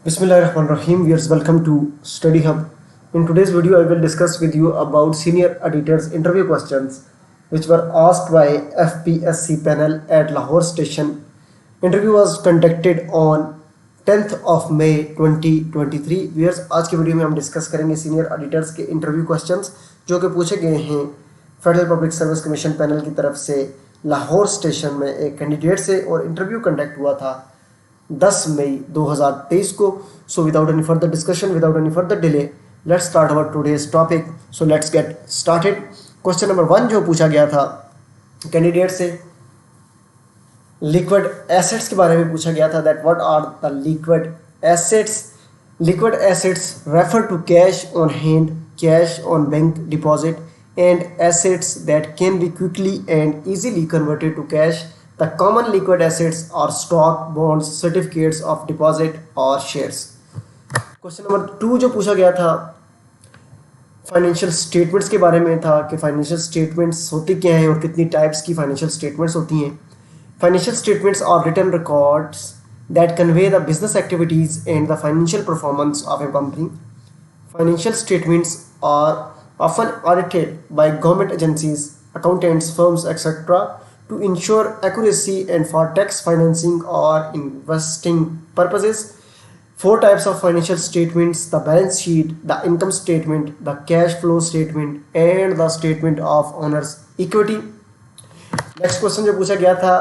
Bismillahirrahmanirrahim. Viewers, welcome to Study Hub. In today's video, I will discuss with you about senior editors interview questions which were asked by FPSC panel at Lahore station. Interview was conducted on 10th of May 2023. Viewers, आज की video में हम discuss करेंगे senior editors के interview questions जो कि पूछे गए हैं federal public service commission panel की तरफ से लाहौर स्टेशन में एक कैंडिडेट से, और इंटरव्यू कंडक्ट हुआ था 10 मई 2023 को. So without any further discussion, without any further delay, let's start our today's topic. So let's get started. Question number 1 जो पूछा गया था कैंडिडेट से, लिक्विड एसेट्स के बारे में पूछा गया था. That what are the liquid assets. Liquid assets refer to cash on hand, cash on bank deposit, and assets that can be quickly and easily converted to cash. The common liquid assets are stock, bonds, certificates of deposit or shares. Question number 2 जो पूछा गया था financial statements के बारे में था कि financial statements होती क्या हैं और कितनी टाइप्स की फाइनेंशियल स्टेटमेंट्स होती हैं. Financial statements are written records that convey the business activities and the financial performance of a company. Financial statements are often audited by government agencies, accountants, firms, etc. to ensure accuracy and for tax financing or investing purposes. 4 types of financial statements: the balance sheet, the income statement, the cash flow statement, and the statement of owner's equity. Next question जो पूछा गया था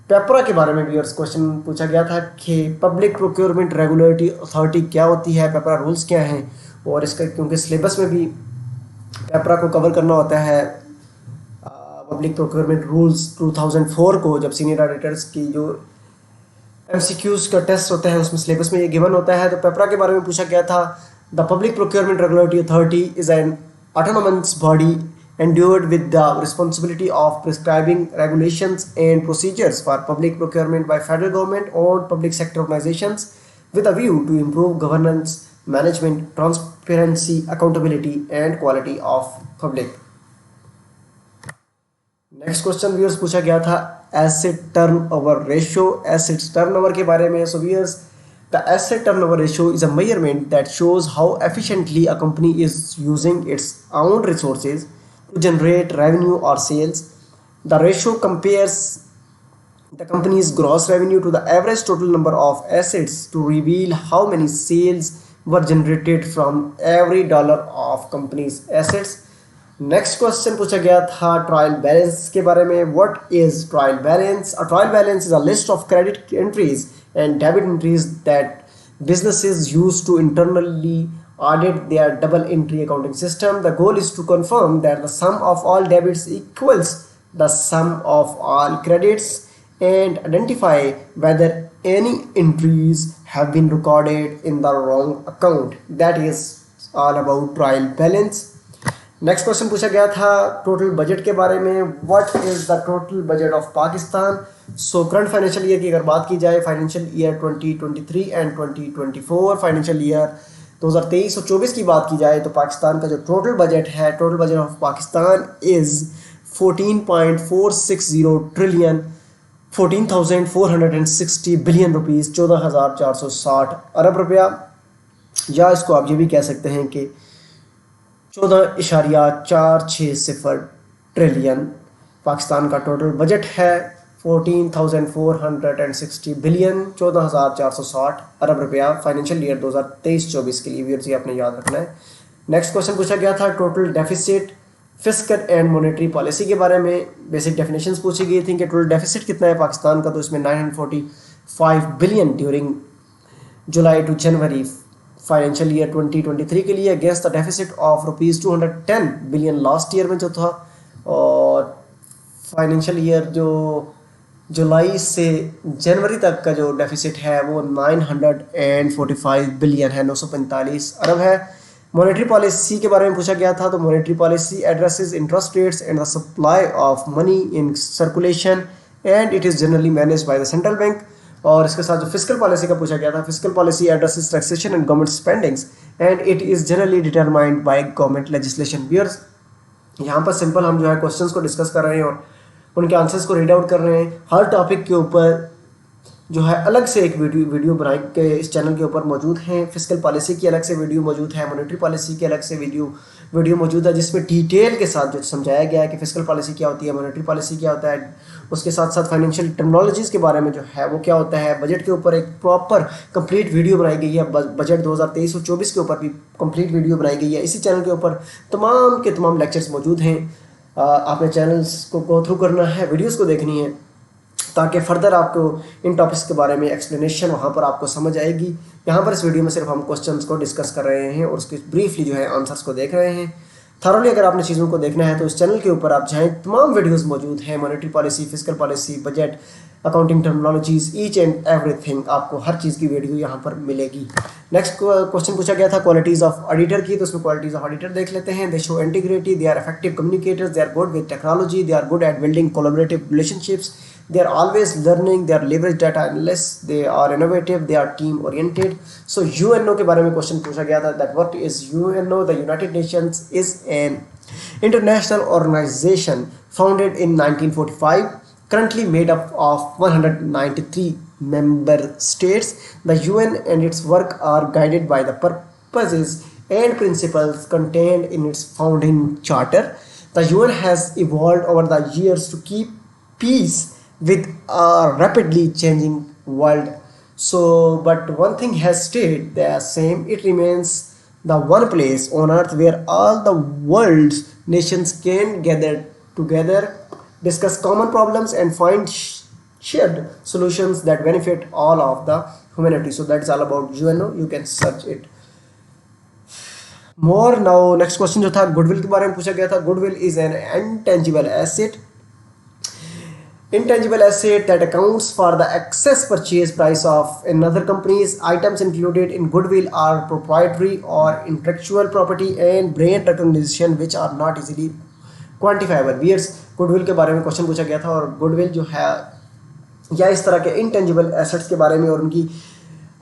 पेपरा के बारे में भी, question पूछा गया था कि पब्लिक प्रोक्योरमेंट रेगुलेटरी अथॉरिटी क्या होती है, पेपरा रूल्स क्या हैं, और इसका क्योंकि सिलेबस में भी पेपरा को कवर करना होता है पब्लिक प्रोक्योरमेंट रूल्स 2004 को, जब सीनियर एडिटर्स की जो एमसीक्यूज का टेस्ट होता है उसमें सिलेबस में ये गिवन होता है. तो पेपरा के बारे में पूछा गया था. The public procurement regulatory authority is an autonomous body endued with the responsibility of prescribing regulations and procedures for public procurement by federal government or public sector organizations with a view to improve governance, management, transparency, accountability and quality of public. Next question viewers पूछा गया था asset turnover ratio. Asset turnover के बारे में. So viewers, the asset turnover ratio is a measurement that shows how efficiently a company is using its own resources to generate revenue or sales. The ratio compares the company's gross revenue to the average total number of assets to reveal how many sales were generated from every dollar of company's assets. Next question पूछा गया था trial balance के बारे में. What is trial balance? A trial balance is a list of credit entries and debit entries that businesses use to internally audit their double entry accounting system. The goal is to confirm that the sum of all debits equals the sum of all credits and identify whether any entries have been recorded in the wrong account. That is all about trial balance. Next question पूछा गया था total budget के बारे में. What is the total budget of Pakistan? So current financial year की अगर बात की जाए, financial year 2023 and 2024, financial year 2023 और 24 की बात की जाए तो पाकिस्तान का जो टोटल बजट है, total budget of Pakistan is 14.460 trillion 14,460 billion rupees, 14,460 अरब रुपया, या इसको आप ये भी कह सकते हैं कि 14.460 ट्रिलियन पाकिस्तान का टोटल बजट है. 14,460 बिलियन 14,460 अरब रुपया फाइनेंशियल ईयर 2023-24 के लिए. व्यूअर्स, ये आपने याद रखना है. नेक्स्ट क्वेश्चन पूछा गया था total deficit, fiscal and monetary policy के बारे में. बेसिक डेफिनेशंस पूछी गई थी कि टोटल डेफिसिट कितना है पाकिस्तान का, तो इसमें 945 billion during July to January financial year 2023 के लिए, against the deficit of rupees 210 billion last year में जो था. और फाइनेंशियल ईयर जो जुलाई से जनवरी तक का जो डेफिसिट है वो 945 बिलियन है, 945 अरब है. मॉनेटरी पॉलिसी के बारे में पूछा गया था. तो monetary policy addresses interest rates and the supply of money in circulation and it is generally managed by the central bank. और इसके साथ जो फिस्कल पॉलिसी का पूछा गया था, fiscal policy addresses taxation and government spendings and it is generally determined by government legislation. Viewers, यहाँ पर सिंपल हम जो है क्वेश्चंस को डिस्कस कर रहे हैं और उनके आंसर्स को रीड आउट कर रहे हैं. हर टॉपिक के ऊपर जो है अलग से एक वीडियो बनाई के इस चैनल के ऊपर मौजूद हैं। फिस्कल पॉलिसी की अलग से वीडियो मौजूद है, मॉनेटरी पॉलिसी की अलग से वीडियो मौजूद है, जिसमें डिटेल के साथ जो समझाया गया है कि फिस्कल पॉलिसी क्या होती है, मॉनेटरी पॉलिसी क्या होता है, उसके साथ साथ फाइनेंशियल टर्मिनोलॉजीज़ के बारे में जो है वो क्या होता है। बजट के ऊपर एक प्रॉपर कंप्लीट वीडियो बनाई गई है, बजट 2023 और 24 के ऊपर भी कंप्लीट वीडियो बनाई गई है। इसी चैनल के ऊपर तमाम के तमाम लेक्चर्स मौजूद हैं। आपने चैनल्स को गो थ्रू करना है, वीडियोज़ को देखनी है, ताकि फर्दर आपको इन टॉपिक्स के बारे में एक्सप्लेनेशन वहाँ पर आपको समझ आएगी। यहाँ पर इस वीडियो में सिर्फ हम क्वेश्चंस को डिस्कस कर रहे हैं और उसके ब्रीफली जो है आंसर्स को देख रहे हैं। थॉरली अगर आपने चीज़ों को देखना है तो इस चैनल के ऊपर आप जाएँ, तमाम वीडियोस मौजूद हैं, monetary policy, fiscal policy, budget, accounting terminologies, each and everything, आपको हर चीज़ की वीडियो यहाँ पर मिलेगी। नेक्स्ट क्वेश्चन पूछा गया था क्वालिटीज़ ऑफ ऑडिटर की, तो उसमें क्वालिटीज़ ऑफ ऑडिटर देख लेते हैं। They show integrity, they are effective communicators, they are good with technology, they are good at building collaborative relationships, they are always learning, they are leverage data analysts, they are innovative, they are team oriented. So UNO के बारे में question पूछा गया था, that what is UNO? The United Nations is an international organization founded in 1945, currently made up of 193 member states. The UN and its work are guided by the purposes and principles contained in its founding charter. The UN has evolved over the years to keep peace with a rapidly changing world. So but one thing has stayed the same, it remains the one place on earth where all the world's nations can gather together, discuss common problems and find shared solutions that benefit all of the humanity. So that's all about UNO, you can search it more. Now next question जो था goodwill के बारे में पूछा गया था। Goodwill is an intangible asset, intangible asset that accounts for the excess purchase price of another company's items. Included in goodwill are proprietary or intellectual property and brand recognition which are not easily quantifiable. Viewers, goodwill के बारे में question पूछा गया था और goodwill जो है या इस तरह के intangible assets के बारे में और उनकी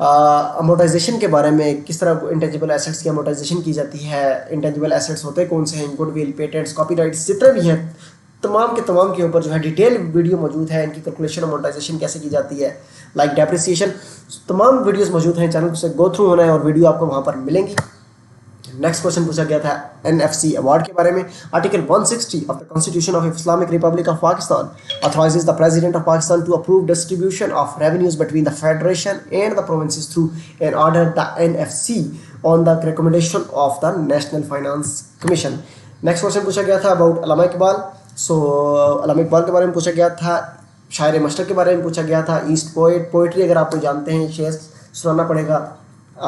अमोटाइजेशन के बारे में, किस तरह इंटेंजिबल एसेट्स की अमोटाइजेशन की जाती है, इंटेंजिबल एसेट्स होते कौन से हैं, गुडविल, पेटेंट्स, कॉपीराइट्स, जितने भी हैं तमाम के ऊपर जो है डिटेल वीडियो मौजूद है। इनकी कैलकुलेशन और मोनेटाइजेशन कैसे की जाती है, लाइक डेप्रिसिएशन, तमाम वीडियोस मौजूद हैं। चैनल से गो थ्रू होना है और वीडियो आपको वहाँ पर मिलेंगी। नेक्स्ट क्वेश्चन पूछा गया था NFC अवार्ड के बारे में। Article 160 of the constitution of Islamic republic of Pakistan authorises the president of Pakistan to approve distribution of revenues between the federation and the provinces through an order the NFC on the recommendation of the national finance commission. Next question पूछा गया था about Allama Iqbal. Allama Iqbal के बारे में पूछा गया था, शायर मशरक के बारे में पूछा गया था, ईस्ट पोइट्री अगर आप जानते हैं, शेर सुनाना पड़ेगा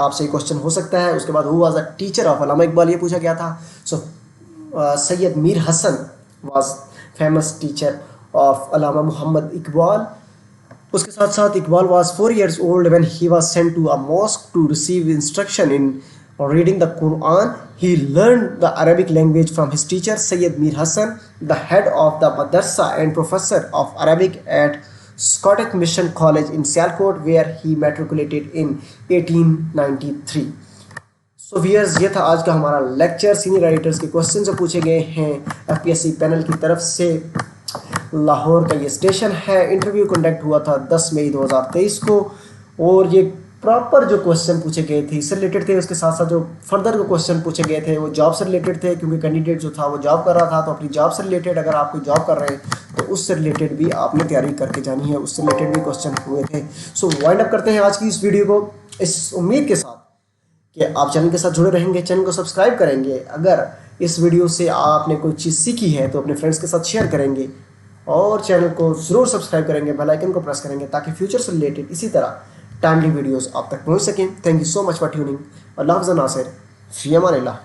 आपसे क्वेश्चन हो सकता है। उसके बाद who was the teacher of Allama Iqbal, ये पूछा गया था। Syed Mir Hasan was famous teacher of Allama Mohammad Iqbal. उसके साथ साथ Iqbal was 4 years old when he was sent to a mosque to receive instruction in reading the Quran. He learned the Arabic language from his teacher Sayyid Mir Hassan, the head of the madrasa and professor of Arabic at Scottish Mission College in Sialkot, where he matriculated in 1893. So viewers, ये था आज का हमारा lecture. Senior editors के question जो पूछे गए हैं FPSC पैनल की तरफ से। लाहौर का ये स्टेशन है। इंटरव्यू कंडक्ट हुआ था 10 मई 2023 को और ये प्रॉपर जो क्वेश्चन पूछे गए थे इससे रिलेटेड थे। उसके साथ साथ जो फर्दर जो क्वेश्चन पूछे गए थे वो जॉब से रिलेटेड थे, क्योंकि कैंडिडेट जो था वो जॉब कर रहा था। तो अपनी जॉब से रिलेटेड अगर आप कोई जॉब कर रहे हैं तो उससे रिलेटेड भी आपने तैयारी करके जानी है, उससे रिलेटेड भी क्वेश्चन हुए थे। सो वाइंड अप करते हैं आज की इस वीडियो को इस उम्मीद के साथ कि आप चैनल के साथ जुड़े रहेंगे, चैनल को सब्सक्राइब करेंगे। अगर इस वीडियो से आपने कोई चीज़ सीखी है तो अपने फ्रेंड्स के साथ शेयर करेंगे और चैनल को ज़रूर सब्सक्राइब करेंगे, बेल आइकन को प्रेस करेंगे ताकि फ्यूचर से रिलेटेड इसी तरह टाइमली वीडियोस आप तक पहुंच सकें। Thank you so much for tuning. Allah हाफ़िज़ नासिर, फ़ी अमान अल्लाह।